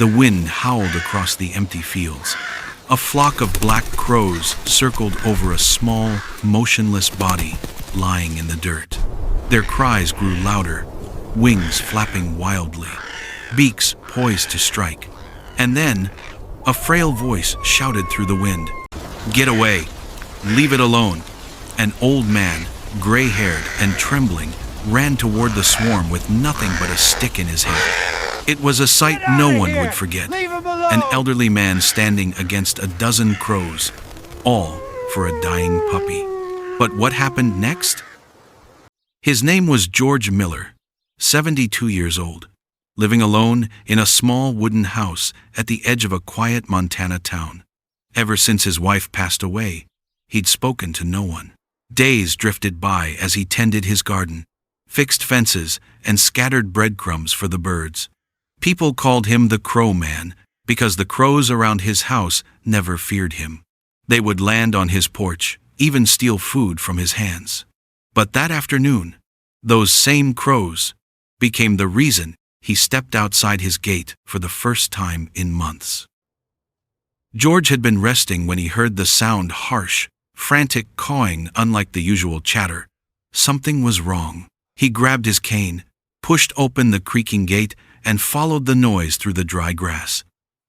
The wind howled across the empty fields. A flock of black crows circled over a small, motionless body lying in the dirt. Their cries grew louder, wings flapping wildly, beaks poised to strike. And then, a frail voice shouted through the wind, "Get away! Leave it alone!" An old man, gray-haired and trembling, ran toward the swarm with nothing but a stick in his hand. It was a sight no one would forget. An elderly man standing against a dozen crows, all for a dying puppy. But what happened next? His name was George Miller, 72 years old, living alone in a small wooden house at the edge of a quiet Montana town. Ever since his wife passed away, he'd spoken to no one. Days drifted by as he tended his garden, fixed fences, and scattered breadcrumbs for the birds. People called him the Crow Man because the crows around his house never feared him. They would land on his porch, even steal food from his hands. But that afternoon, those same crows became the reason he stepped outside his gate for the first time in months. George had been resting when he heard the sound, harsh, frantic cawing unlike the usual chatter. Something was wrong. He grabbed his cane, pushed open the creaking gate, and followed the noise through the dry grass.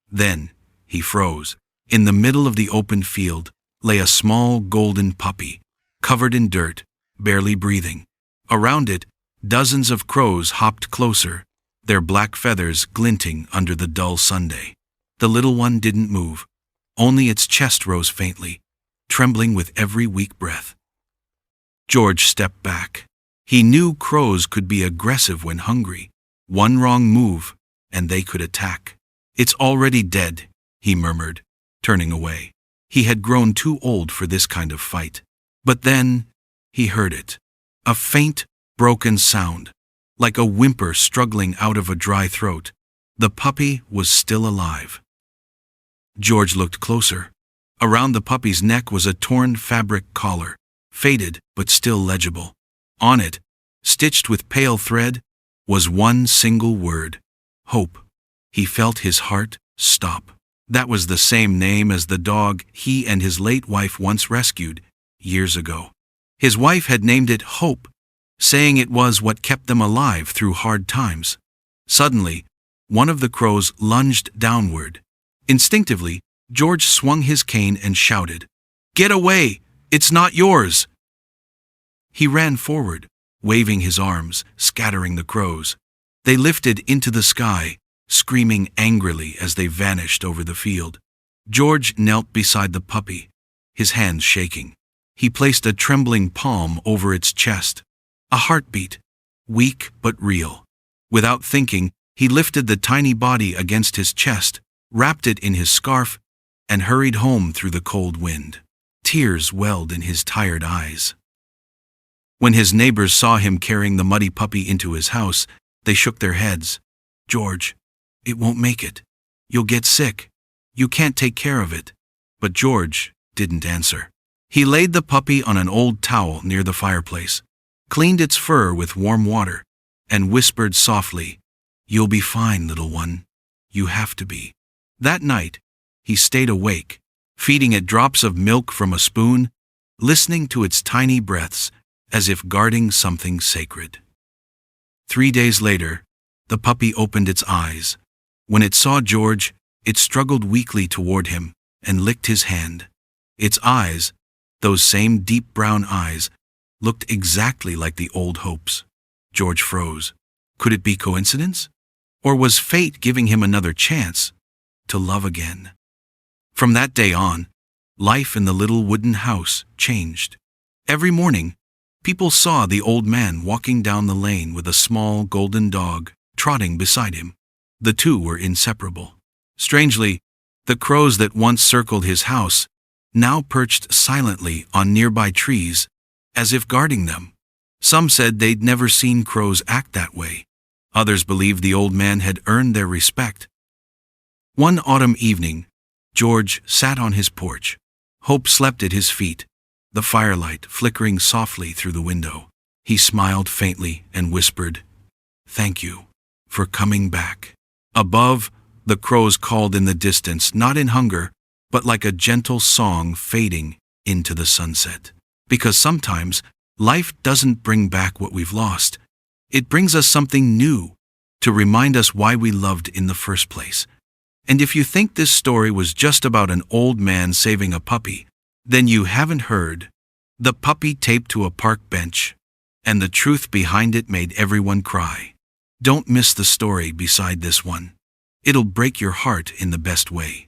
Then he froze. In the middle of the open field lay a small golden puppy, covered in dirt, barely breathing. Around it, dozens of crows hopped closer, their black feathers glinting under the dull Sunday. The little one didn't move. Only its chest rose faintly, trembling with every weak breath. George stepped back. He knew crows could be aggressive when hungry. One wrong move, and they could attack. "It's already dead," he murmured, turning away. He had grown too old for this kind of fight. But then he heard it. A faint, broken sound, like a whimper struggling out of a dry throat. The puppy was still alive. George looked closer. Around the puppy's neck was a torn fabric collar, faded but still legible. On it, stitched with pale thread, was one single word: hope. He felt his heart stop. That was the same name as the dog he and his late wife once rescued, years ago. His wife had named it Hope, saying it was what kept them alive through hard times. Suddenly, one of the crows lunged downward. Instinctively, George swung his cane and shouted, "Get away! It's not yours!" He ran forward, waving his arms, scattering the crows. They lifted into the sky, screaming angrily as they vanished over the field. George knelt beside the puppy, his hands shaking. He placed a trembling palm over its chest. A heartbeat, weak but real. Without thinking, he lifted the tiny body against his chest, wrapped it in his scarf, and hurried home through the cold wind. Tears welled in his tired eyes. When his neighbors saw him carrying the muddy puppy into his house, they shook their heads. "George, it won't make it. You'll get sick. You can't take care of it." But George didn't answer. He laid the puppy on an old towel near the fireplace, cleaned its fur with warm water, and whispered softly, "You'll be fine, little one. You have to be." That night, he stayed awake, feeding it drops of milk from a spoon, listening to its tiny breaths as if guarding something sacred. 3 days later, the puppy opened its eyes. When it saw George, it struggled weakly toward him and licked his hand. Its eyes, those same deep brown eyes, looked exactly like the old Hope's. George froze. Could it be coincidence? Or was fate giving him another chance to love again? From that day on, life in the little wooden house changed. Every morning, people saw the old man walking down the lane with a small golden dog trotting beside him. The two were inseparable. Strangely, the crows that once circled his house now perched silently on nearby trees, as if guarding them. Some said they'd never seen crows act that way. Others believed the old man had earned their respect. One autumn evening, George sat on his porch. Hope slept at his feet, the firelight flickering softly through the window. He smiled faintly and whispered, "Thank you for coming back." Above, The crows called in the distance, not in hunger, but like a gentle song fading into the sunset. Because sometimes, life doesn't bring back what we've lost. It brings us something new, to remind us why we loved in the first place. And if you think this story was just about an old man saving a puppy, then you haven't heard. The puppy taped to a park bench, and the truth behind it made everyone cry. Don't miss the story beside this one. It'll break your heart in the best way.